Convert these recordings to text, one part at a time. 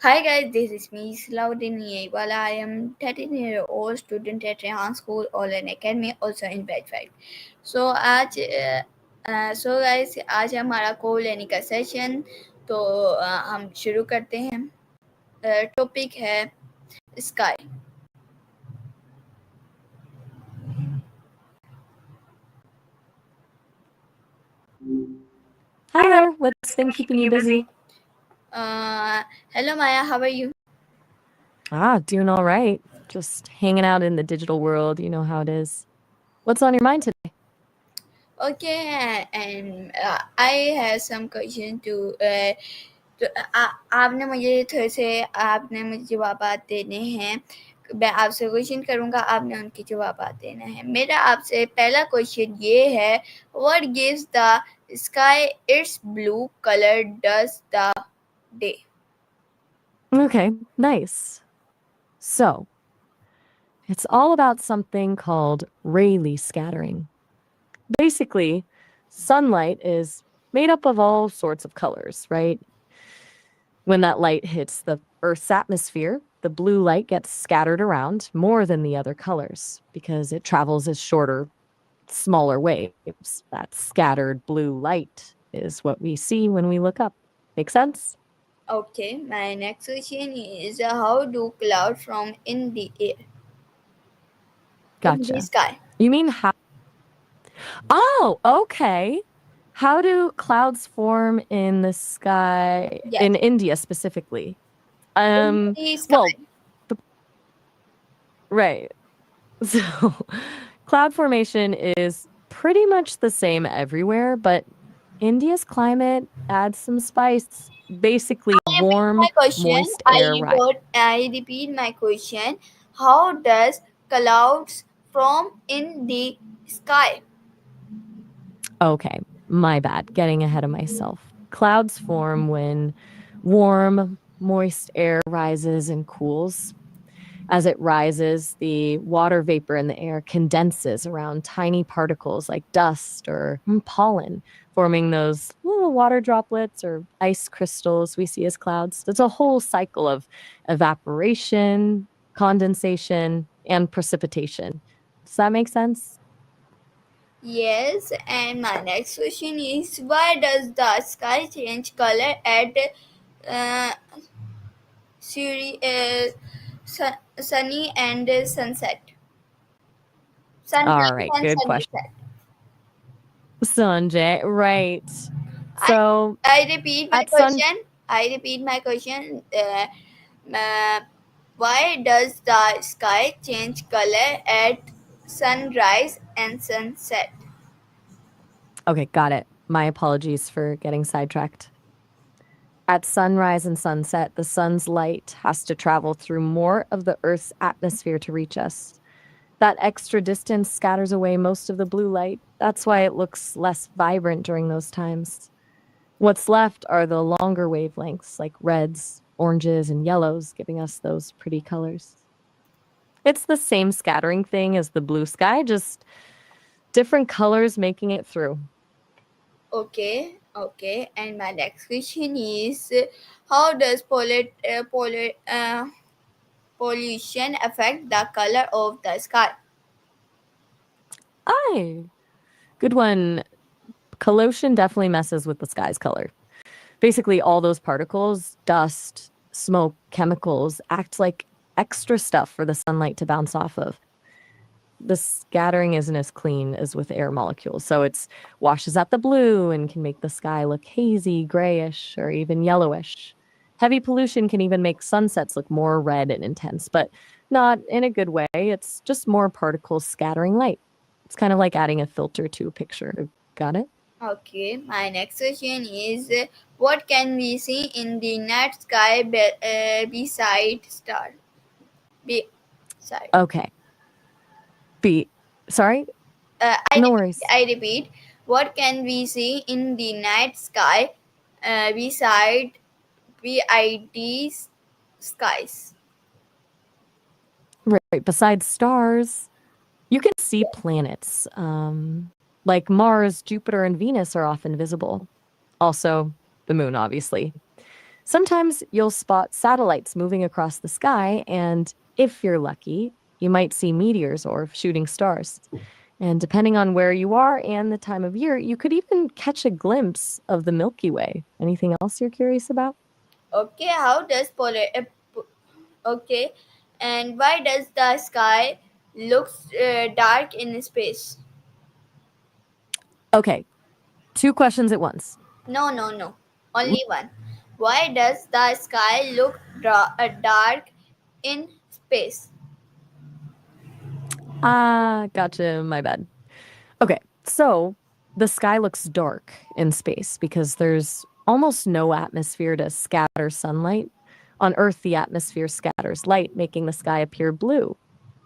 Hi guys, this is me, Slaudin Yewala. I am 13-year-old student at Rehan School Online Academy, also in batch 5. So guys, आज हमारा code लेने का session तो हम शुरू करते हैं। टॉपिक है sky. Hi there. What's been keeping you busy? Hello Maya, how are you? Doing all right. Just hanging out in the digital world. You know how it is. What's on your mind today? Okay, and I have some question तो आपने मुझे जवाब देने हैं। मैं आपसे question करूंगा, आपने उनके जवाब देना है। मेरा आपसे पहला क्वेश्चन ये है, what gives the sky it's blue colour does the day? Okay, nice. So, it's all about something called Rayleigh scattering. Basically, sunlight is made up of all sorts of colors, right? When that light hits the Earth's atmosphere, the blue light gets scattered around more than the other colors because it travels as shorter, smaller waves. That scattered blue light is what we see when we look up. Make sense? Okay, my next question is, how do clouds form in the air? In the Gotcha. sky. You mean how? Oh, okay. How do clouds form in the sky, Yes. in India specifically? In the sky. Well, right. So, cloud formation is pretty much the same everywhere, but India's climate adds some spice. Basically, warm, moist air. I repeat my question. How does clouds form in the sky? Okay, my bad. Getting ahead of myself. Clouds form when warm, moist air rises and cools. As it rises, the water vapor in the air condenses around tiny particles like dust or pollen, forming those little water droplets or ice crystals we see as clouds. It's a whole cycle of evaporation, condensation, and precipitation. Does that make sense? Yes, and my next question is, why does the sky change color at uh, sunny and sunset? All Sunrise right, and good question. sunset. Sanjay, right. So I repeat my at sun question. Why does the sky change color at sunrise and sunset? Okay, got it. My apologies for getting sidetracked. At sunrise and sunset, the sun's light has to travel through more of the Earth's atmosphere to reach us. That extra distance scatters away most of the blue light. That's why it looks less vibrant during those times. What's left are the longer wavelengths, like reds, oranges, and yellows, giving us those pretty colors. It's the same scattering thing as the blue sky, just different colors making it through. Okay. And my next question is, how does pollution affect the color of the sky? Aye. Good one. Pollution definitely messes with the sky's color. Basically, all those particles, dust, smoke, chemicals, act like extra stuff for the sunlight to bounce off of. The scattering isn't as clean as with air molecules, so it washes out the blue and can make the sky look hazy, grayish, or even yellowish. Heavy pollution can even make sunsets look more red and intense, but not in a good way. It's just more particles scattering light. It's kind of like adding a filter to a picture. Got it? Okay, my next question is, what can we see in the night sky beside star? Beside. Okay. Sorry? No worries. I repeat, what can we see in the night sky beside BID skies? Right. Besides stars, you can see planets. Like Mars, Jupiter, and Venus are often visible. Also, the moon, obviously. Sometimes you'll spot satellites moving across the sky, and if you're lucky, you might see meteors or shooting stars. And depending on where you are and the time of year, you could even catch a glimpse of the Milky Way. Anything else you're curious about? Okay, how does okay, and why does the sky looks dark in space? Okay, two questions at once. No, no, no. Only one. Why does the sky look dark in space? Ah, gotcha. My bad. Okay, so the sky looks dark in space because there's almost no atmosphere to scatter sunlight. On Earth, the atmosphere scatters light, making the sky appear blue.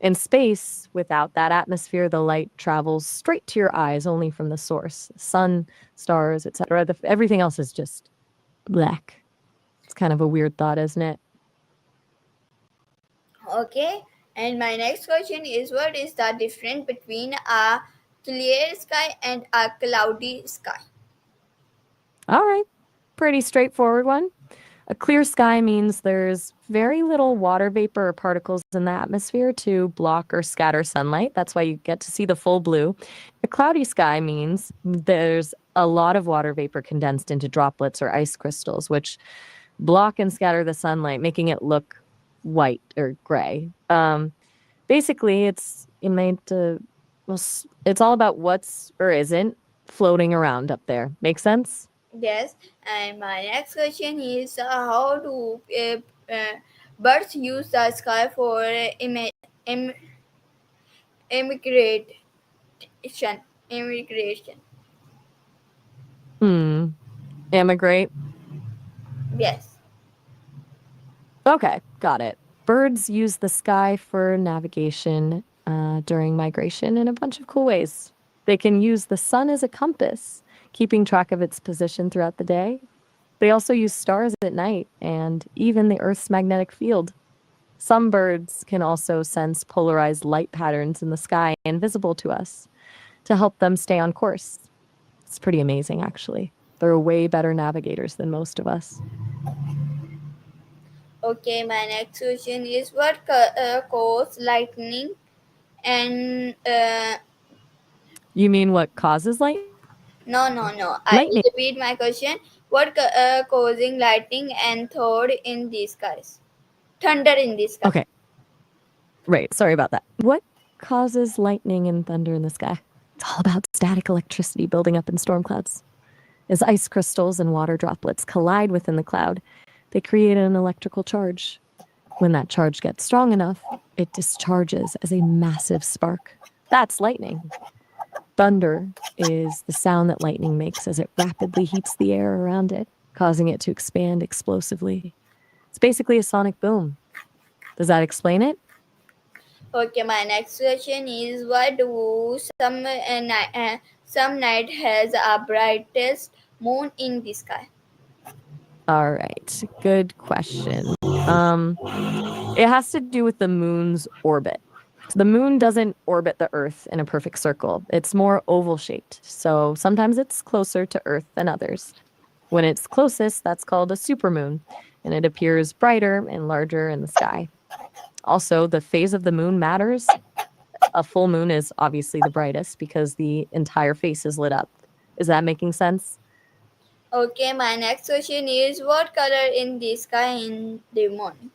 In space, without that atmosphere, the light travels straight to your eyes only from the source. Sun, stars, etc. Everything else is just black. It's kind of a weird thought, isn't it? Okay, and my next question is what is the difference between a clear sky and a cloudy sky? All right, pretty straightforward one. A clear sky means there's very little water vapor or particles in the atmosphere to block or scatter sunlight. That's why you get to see the full blue. A cloudy sky means there's a lot of water vapor condensed into droplets or ice crystals, which block and scatter the sunlight, making it look white or gray. Basically, it's made to, well, it's all about what's or isn't floating around up there. Make sense? Yes, and my next question is how do birds use the sky for im- immigration? Immigration. Hmm. Emigrate. Yes. Okay, got it. Birds use the sky for navigation during migration in a bunch of cool ways. They can use the sun as a compass, keeping track of its position throughout the day. They also use stars at night and even the Earth's magnetic field. Some birds can also sense polarized light patterns in the sky invisible to us to help them stay on course. It's pretty amazing, actually. They're way better navigators than most of us. Okay, my next question is what causes lightning and You mean what causes lightning? no. I will repeat my question. What causing lightning and third in the skies? Thunder in the sky. Okay, right. Sorry about that. What causes lightning and thunder in the sky? It's all about static electricity building up in storm clouds. As ice crystals and water droplets collide within the cloud, they create an electrical charge. When that charge gets strong enough, it discharges as a massive spark. That's lightning. Thunder is the sound that lightning makes as it rapidly heats the air around it, causing it to expand explosively. It's basically a sonic boom. Does that explain it? Okay, my next question is why do some night has a brightest moon in the sky? All right. Good question. It has to do with the moon's orbit. So the moon doesn't orbit the Earth in a perfect circle. It's more oval shaped. So sometimes it's closer to Earth than others. When it's closest, that's called a supermoon, and it appears brighter and larger in the sky. Also, the phase of the moon matters. A full moon is obviously the brightest because the entire face is lit up. Is that making sense? Okay, my next question is what color in the sky in the morning?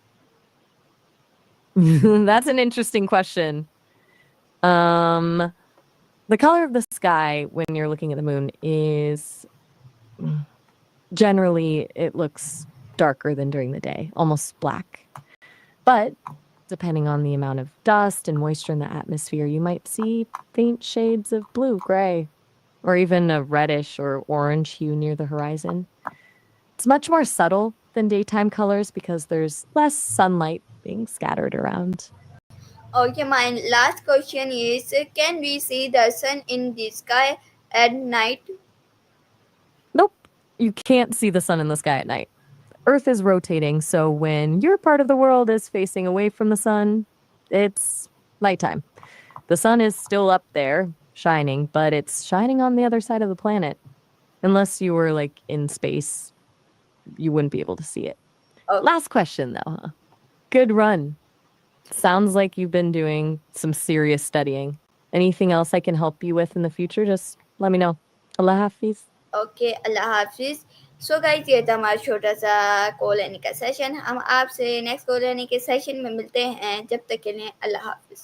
That's an interesting question. Um, the color of the sky when you're looking at the moon is generally it looks darker than during the day, almost black. But depending on the amount of dust and moisture in the atmosphere, you might see faint shades of blue, gray, or even a reddish or orange hue near the horizon. It's much more subtle than daytime colors because there's less sunlight being scattered around. Okay, my last question is can we see the sun in the sky at night? Nope, you can't see the sun in the sky at night. Earth is rotating, so when your part of the world is facing away from the sun, it's nighttime. The sun is still up there, shining, but it's shining on the other side of the planet. Unless you were like in space you wouldn't be able to see it. Okay. Last question though, huh? Good run. Sounds like you've been doing some serious studying. Anything else I can help you with in the future? Just let me know. Allah Hafiz. Okay, अल्लाह हाफिज़। So guys, ये था हमारा छोटा सा call लेने का session. हम आपसे नेक्स्ट कॉल लेने के सेशन में मिलते हैं। जब तक के लिए अल्लाह हाफिज़।